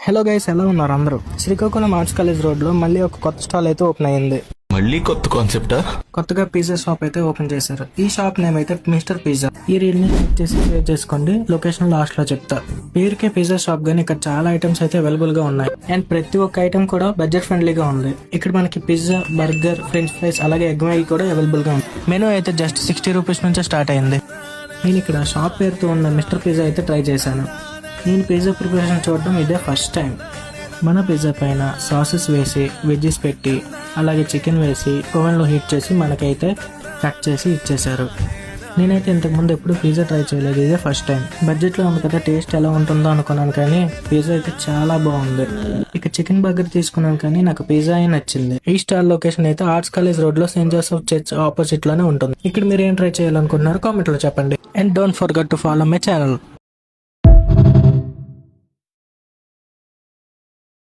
Hello guys, ఎలా ఉన్నారు అందరూ? శ్రీకాకుళం ఆర్ట్స్ కాలేజ్ రోడ్ లో మళ్ళీ ఒక కొత్త స్టాల్ అయితే ఓపెన్ అయ్యింది. మళ్ళీ కొత్త కాన్సెప్టా? కొత్తగా పిజ్జా షాప్ అయితే ఓపెన్ చేశారు. ఈ షాప్ నేమ్ అయితే మిస్టర్ పిజ్జా. ఈ రీల్ ని క్లిక్ చేసి సేవ్ చేసుకోండి. లొకేషన్ లాస్ట్ లో చెప్తా. పేరుకే పిజ్జా షాప్ గానీ ఇక్కడ చాలా ఐటమ్స్ అయితే అవైలబుల్ గా ఉన్నాయి. అండ్ ప్రతి ఒక్క ఐటమ్ కూడా బడ్జెట్ ఫ్రెండ్లీగా ఉంది. ఇక్కడ మనకి పిజ్జా, బర్గర్, ఫ్రెంచ్ ఫ్రైస్ అలాగే ఎగ్ మ్యాగీ కూడా అవైలబుల్ గా ఉంది. మెనూ అయితే జస్ట్ 60 రూపీస్ నుంచే స్టార్ట్ అయింది. నేను ఇక్కడ షాప్ పేరుతో ఉన్న మిస్టర్ పిజ్జా అయితే ట్రై చేశాను. నేను పిజ్జా ప్రిపరేషన్ చూడడం ఇదే ఫస్ట్ టైం. మన పిజ్జా పైన సాసెస్ వేసి, వెజ్జెస్ పెట్టి, అలాగే చికెన్ వేసి ఓవెన్లో హీట్ చేసి మనకైతే కట్ చేసి ఇచ్చేశారు. నేనైతే ఇంతకుముందు ఎప్పుడు పిజ్జా ట్రై చేయలేదు, ఇదే ఫస్ట్ టైం. బడ్జెట్లో ఉంది కదా, టేస్ట్ ఎలా ఉంటుందో అనుకున్నాను కానీ పిజ్జా అయితే చాలా బాగుంది. ఇక చికెన్ బర్గర్ తీసుకున్నాను కానీ నాకు పిజ్జా నచ్చింది. ఈ స్టాల్ లొకేషన్ అయితే ఆర్ట్స్ కాలేజ్ రోడ్ లో సెయింట్ జోసెఫ్ చర్చ్ ఆపోజిట్ లోనే ఉంటుంది. ఇక్కడ మీరు ఏం ట్రై చేయాలనుకుంటున్నారో కామెంట్ లో చెప్పండి. And don't forget to follow my channel.